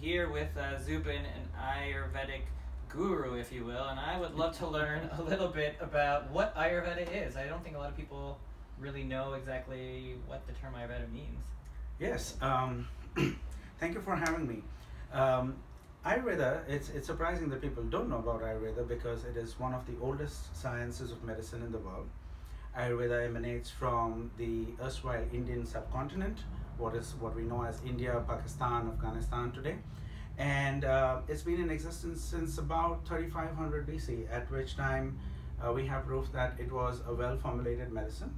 here with Zubin, an Ayurvedic guru, if you will, and I would love to learn a little bit about what Ayurveda is. I don't think a lot of people really know exactly what the term Ayurveda means. Yes, thank you for having me. Ayurveda, it's surprising that people don't know about Ayurveda because it is one of the oldest sciences of medicine in the world. Ayurveda emanates from the erstwhile Indian subcontinent, what we know as India, Pakistan, Afghanistan today. And it's been in existence since about 3500 BC, at which time we have proof that it was a well-formulated medicine.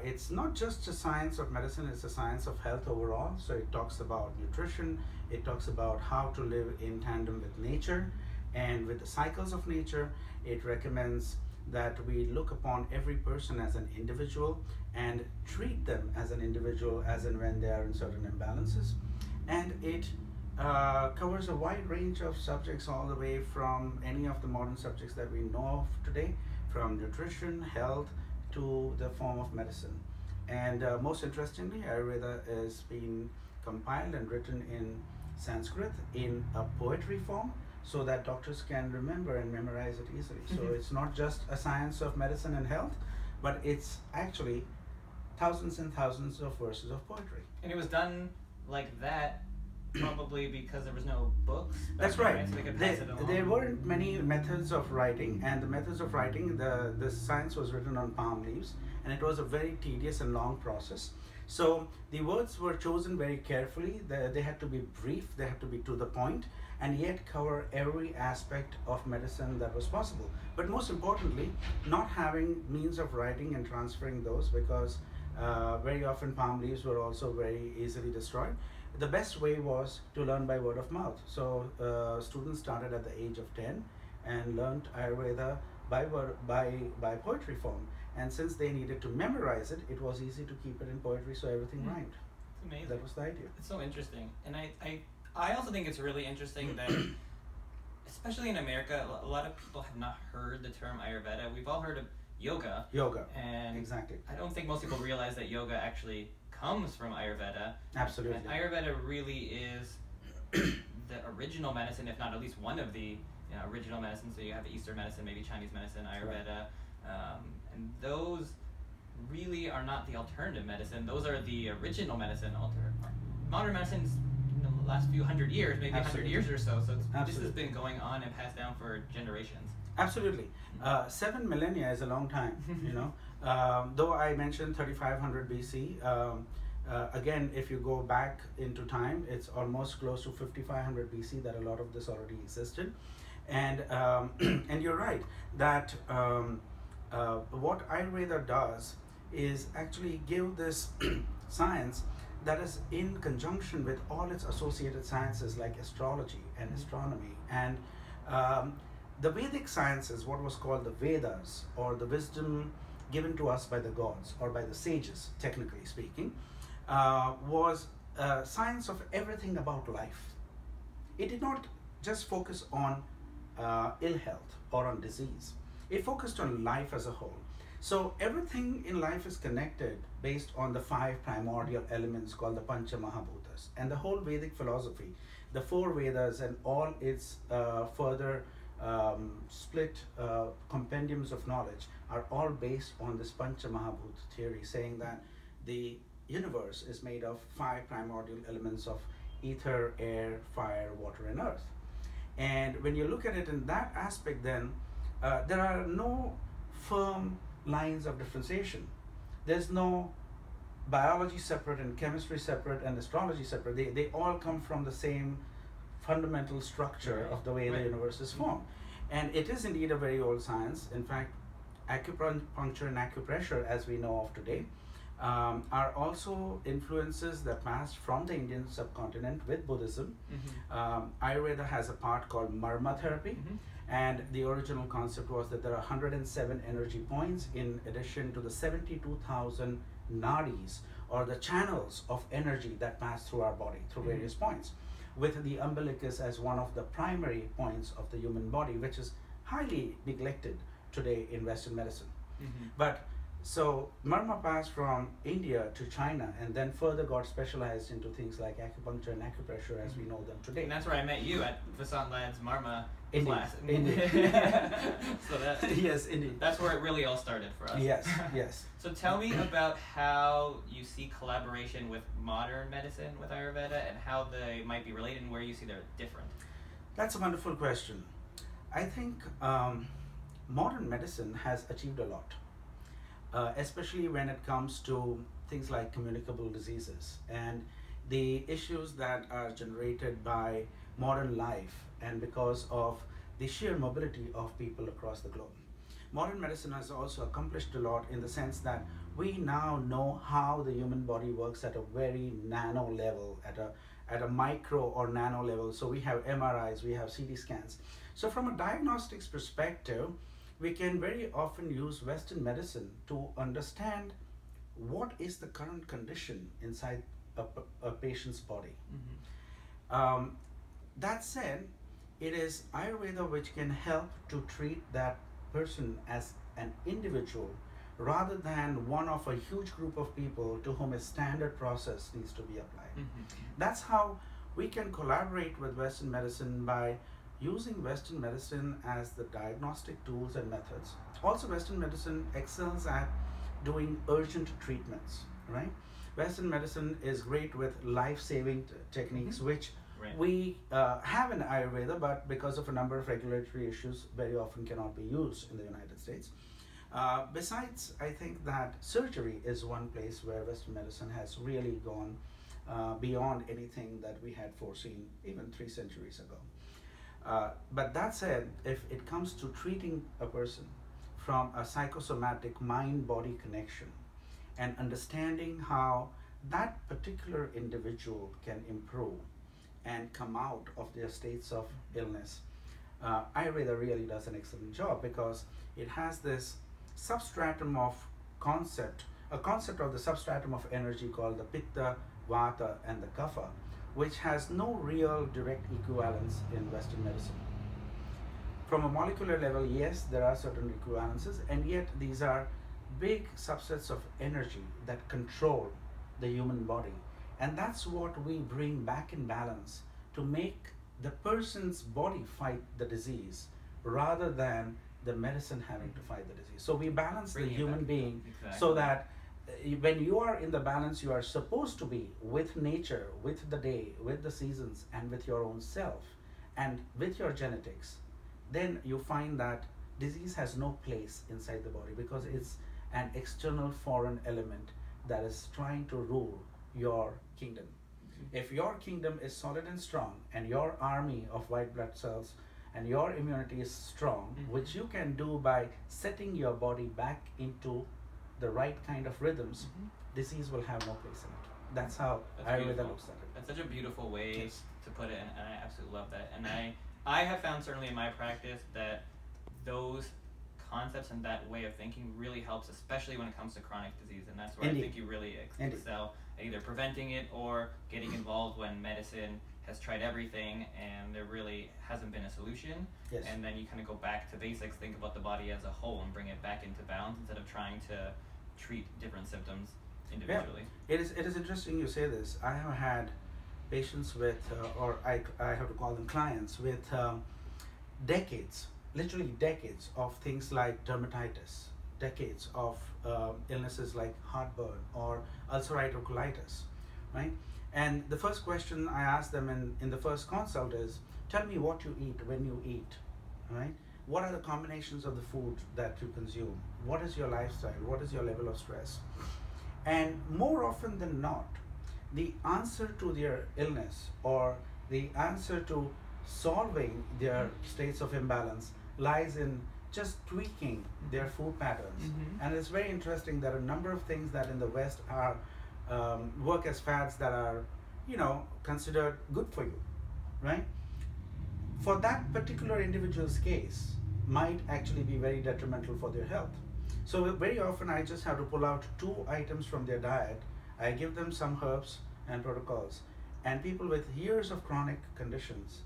It's not just a science of medicine, it's a science of health overall. So it talks about nutrition, it talks about how to live in tandem with nature and with the cycles of nature. It recommends that we look upon every person as an individual and treat them as an individual as and when they are in certain imbalances. And it covers a wide range of subjects, all the way from any of the modern subjects that we know of today, from nutrition, health, to the form of medicine. And most interestingly, Ayurveda is being compiled and written in Sanskrit in a poetry form, so that doctors can remember and memorize it easily. So it's not just a science of medicine and health, but it's actually thousands and thousands of verses of poetry. And it was done like that probably because there was no books. That's right. So they could pass it along. There weren't many methods of writing, and the methods of writing, the science was written on palm leaves, and it was a very tedious and long process. So the words were chosen very carefully. They had to be brief, they had to be to the point, and yet cover every aspect of medicine that was possible. But most importantly, not having means of writing and transferring those, because very often palm leaves were also very easily destroyed. The best way was to learn by word of mouth. So students started at the age of 10 and learned Ayurveda by poetry form. And since they needed to memorize it, it was easy to keep it in poetry, so everything rhymed. It's amazing. That was the idea. It's so interesting. And I also think it's really interesting that, especially in America, a lot of people have not heard the term Ayurveda. We've all heard of yoga. Yoga. And exactly. I don't think most people realize that yoga actually comes from Ayurveda. Absolutely. And Ayurveda really is the original medicine, if not at least one of the original medicines. So you have Eastern medicine, maybe Chinese medicine, Ayurveda. And those really are not the alternative medicine. Those are the original medicine. Modern medicine's in the last few hundred years, maybe 100 years or so. So this has been going on and passed down for generations. Absolutely. 7 millennia is a long time, you know. Though I mentioned 3500 BC, again, if you go back into time, it's almost close to 5500 BC that a lot of this already existed. And and you're right that what Ayurveda does is actually give this science that is in conjunction with all its associated sciences like astrology and astronomy. And the Vedic sciences, what was called the Vedas, or the wisdom given to us by the gods or by the sages, technically speaking, was science of everything about life. It did not just focus on ill health or on disease. It focused on life as a whole. So everything in life is connected based on the 5 primordial elements called the Pancha Mahabhutas. And the whole Vedic philosophy, the 4 Vedas and all its further split compendiums of knowledge are all based on this Pancha Mahabhuta theory, saying that the universe is made of 5 primordial elements of ether, air, fire, water, and earth. And when you look at it in that aspect, then there are no firm lines of differentiation. There's no biology separate and chemistry separate and astrology separate. They all come from the same fundamental structure of the way the universe is formed. And it is indeed a very old science. In fact, acupuncture and acupressure, as we know of today, are also influences that passed from the Indian subcontinent with Buddhism. Ayurveda has a part called Marma therapy, and the original concept was that there are 107 energy points in addition to the 72,000 nadis, or the channels of energy that pass through our body through various points, with the umbilicus as one of the primary points of the human body, which is highly neglected today in Western medicine. But So Marma passed from India to China and then further got specialized into things like acupuncture and acupressure as we know them today. And that's where I met you at Vasant Lad's Marma Indeed. class. Indeed. So that, yes, indeed. that's where it really all started for us. Yes, yes. So tell me about how you see collaboration with modern medicine with Ayurveda and how they might be related and where you see they're different. That's a wonderful question. I think modern medicine has achieved a lot, especially when it comes to things like communicable diseases and the issues that are generated by modern life and because of the sheer mobility of people across the globe. Modern medicine has also accomplished a lot in the sense that we now know how the human body works at a very nano level, at a micro or nano level. So we have MRIs, we have CT scans. So from a diagnostics perspective, we can very often use Western medicine to understand what is the current condition inside a patient's body. That said, it is Ayurveda which can help to treat that person as an individual rather than one of a huge group of people to whom a standard process needs to be applied. That's how we can collaborate with Western medicine by using Western medicine as the diagnostic tools and methods. Also, Western medicine excels at doing urgent treatments, right? Western medicine is great with life-saving techniques, which we have in Ayurveda, but because of a number of regulatory issues, very often cannot be used in the United States. Besides, I think that surgery is one place where Western medicine has really gone beyond anything that we had foreseen even 3 centuries ago. But that said, if it comes to treating a person from a psychosomatic mind-body connection and understanding how that particular individual can improve and come out of their states of illness, Ayurveda really does an excellent job because it has this substratum of a concept of the substratum of energy called the Pitta, Vata and the Kapha, which has no real direct equivalence in Western medicine. From a molecular level, yes, there are certain equivalences, and yet these are big subsets of energy that control the human body. And that's what we bring back in balance to make the person's body fight the disease rather than the medicine having to fight the disease. So we balance the human being so that when you are in the balance you are supposed to be with nature, with the day, with the seasons, and with your own self, and with your genetics, then you find that disease has no place inside the body because it's an external foreign element that is trying to rule your kingdom. If your kingdom is solid and strong, and your army of white blood cells and your immunity is strong, which you can do by setting your body back into the right kind of rhythms, disease will have no place in it. That's how Ayurveda looks at it. That's such a beautiful way to put it, and I absolutely love that. And I have found certainly in my practice that those concepts and that way of thinking really helps, especially when it comes to chronic disease. And that's where I think you really excel at either preventing it or getting involved when medicine has tried everything and there really hasn't been a solution. And then you kind of go back to basics, think about the body as a whole and bring it back into balance instead of trying to treat different symptoms individually. It is interesting you say this. I have had patients with, or I have to call them clients, with decades, literally decades of things like dermatitis, decades of illnesses like heartburn or ulcerative colitis, right? And the first question I ask them in the first consult is, tell me what you eat when you eat, right? What are the combinations of the food that you consume? What is your lifestyle? What is your level of stress? And more often than not, the answer to their illness or the answer to solving their states of imbalance lies in just tweaking their food patterns. And it's very interesting that a number of things that in the West are work as fads that are, considered good for you, right? For that particular individual's case, might actually be very detrimental for their health. So very often I just have to pull out 2 items from their diet. I give them some herbs and protocols, and people with years of chronic conditions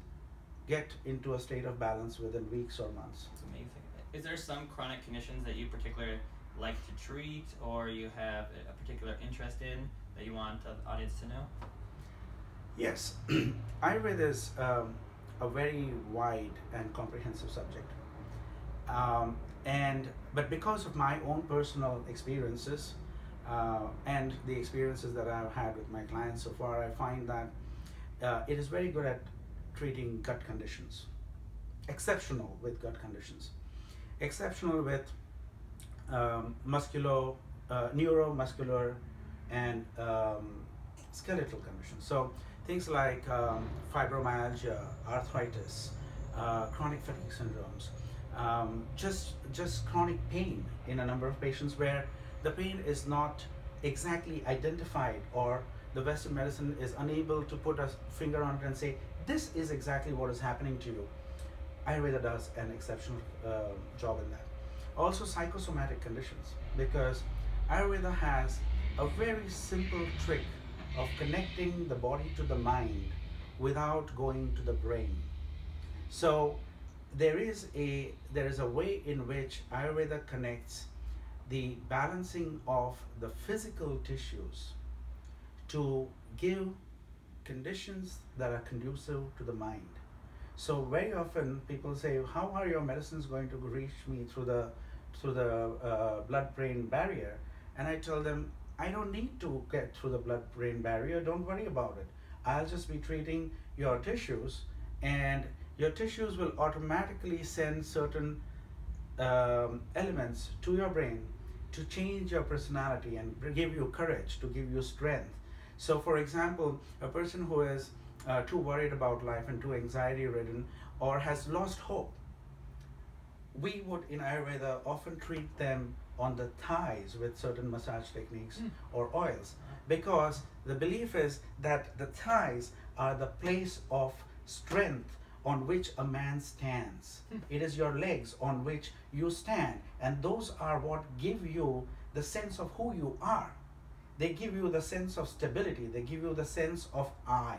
get into a state of balance within weeks or months. It's amazing. Is there some chronic conditions that you particularly like to treat, or you have a particular interest in that you want the audience to know? Yes, Ayurveda is a very wide and comprehensive subject. But because of my own personal experiences and the experiences that I've had with my clients so far, I find that it is very good at treating gut conditions. Exceptional with gut conditions. Exceptional with neuromuscular and skeletal conditions. So things like fibromyalgia, arthritis, chronic fatigue syndromes, just chronic pain in a number of patients where the pain is not exactly identified, or the Western medicine is unable to put a finger on it and say, this is exactly what is happening to you. Ayurveda does an exceptional job in that. Also psychosomatic conditions, because Ayurveda has a very simple trick of connecting the body to the mind without going to the brain. So there is a way in which Ayurveda connects the balancing of the physical tissues to give conditions that are conducive to the mind. So very often people say, how are your medicines going to reach me through the blood-brain barrier? And I tell them, I don't need to get through the blood-brain barrier, don't worry about it. I'll just be treating your tissues, and your tissues will automatically send certain elements to your brain to change your personality and give you courage, to give you strength. So for example, a person who is too worried about life and too anxiety ridden or has lost hope, we would in Ayurveda often treat them on the thighs with certain massage techniques or oils, because the belief is that the thighs are the place of strength on which a man stands. It is your legs on which you stand, and those are what give you the sense of who you are. They give you the sense of stability, they give you the sense of I.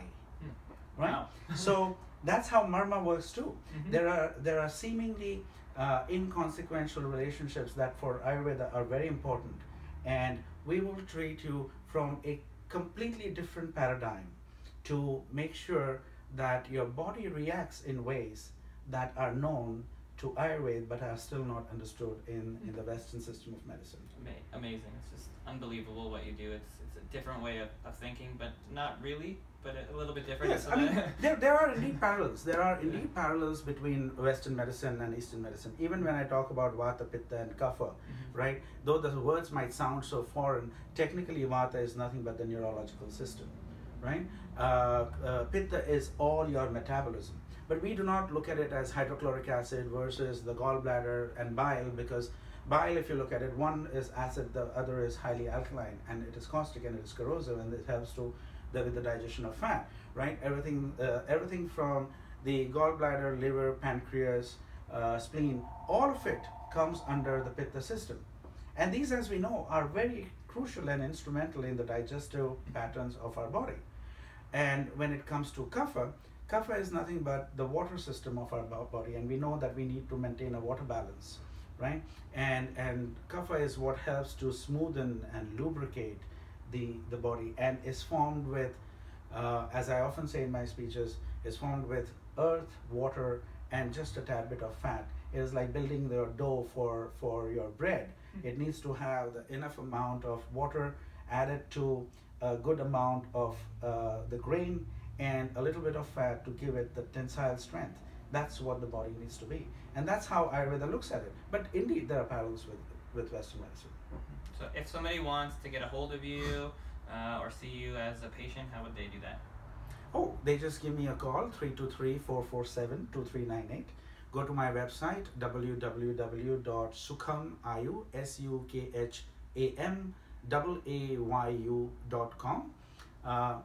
Right? Wow. So that's how Marma works too. There are seemingly inconsequential relationships that for Ayurveda are very important, and we will treat you from a completely different paradigm to make sure that your body reacts in ways that are known to Ayurveda but are still not understood in the Western system of medicine. Amazing. It's just unbelievable what you do. It's a different way of thinking, but not really, but a little bit different. Yes, I mean, there are indeed parallels. There are indeed parallels between Western medicine and Eastern medicine. Even when I talk about Vata, Pitta and Kapha, right? Though the words might sound so foreign, technically Vata is nothing but the neurological system, right? Pitta is all your metabolism. But we do not look at it as hydrochloric acid versus the gallbladder and bile, because bile, if you look at it, one is acid, the other is highly alkaline, and it is caustic and it is corrosive, and it helps with the digestion of fat, right? Everything from the gallbladder, liver, pancreas, spleen, all of it comes under the Pitta system. And these, as we know, are very crucial and instrumental in the digestive patterns of our body. And when it comes to Kapha, Kapha is nothing but the water system of our body, and we know that we need to maintain a water balance, right? And Kapha is what helps to smoothen and lubricate the body, and is formed with, as I often say in my speeches, is formed with earth, water, and just a tad bit of fat. It is like building the dough for your bread. It needs to have enough amount of water added to a good amount of the grain and a little bit of fat to give it the tensile strength. That's what the body needs to be. And that's how Ayurveda looks at it. But indeed, there are parallels with Western medicine. So if somebody wants to get a hold of you or see you as a patient, how would they do that? Oh, they just give me a call, 323-447-2398. Go to my website, www.sukhamayu, SUKHAMAAYU.com.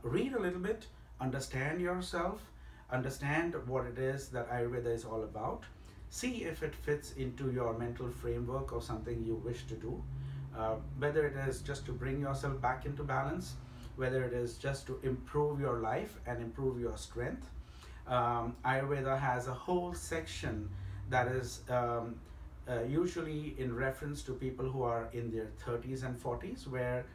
Read a little bit, understand yourself, understand what it is that Ayurveda is all about. See if it fits into your mental framework or something you wish to do. Whether it is just to bring yourself back into balance, whether it is just to improve your life and improve your strength. Ayurveda has a whole section that is usually in reference to people who are in their 30s and 40s, where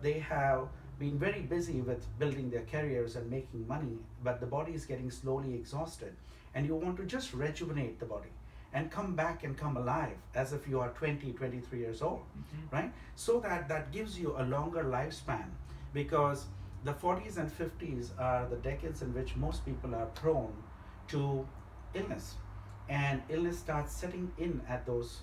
they have been very busy with building their careers and making money, but the body is getting slowly exhausted, and you want to just rejuvenate the body and come back and come alive as if you are 20, 23 years old, right? So that gives you a longer lifespan, because the 40s and 50s are the decades in which most people are prone to illness, and illness starts setting in at those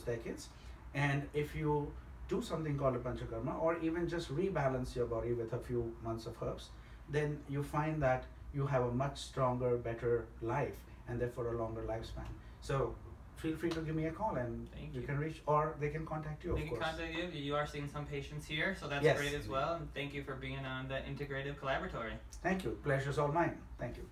decades. And if you do something called a panchakarma, or even just rebalance your body with a few months of herbs, then you find that you have a much stronger, better life, and therefore a longer lifespan. So feel free to give me a call, and you can reach, or they can contact you, of course. They can contact you. You are seeing some patients here, so that's Yes. great as well. And thank you for being on the Integrative Collaboratory. Thank you. Pleasure's all mine. Thank you.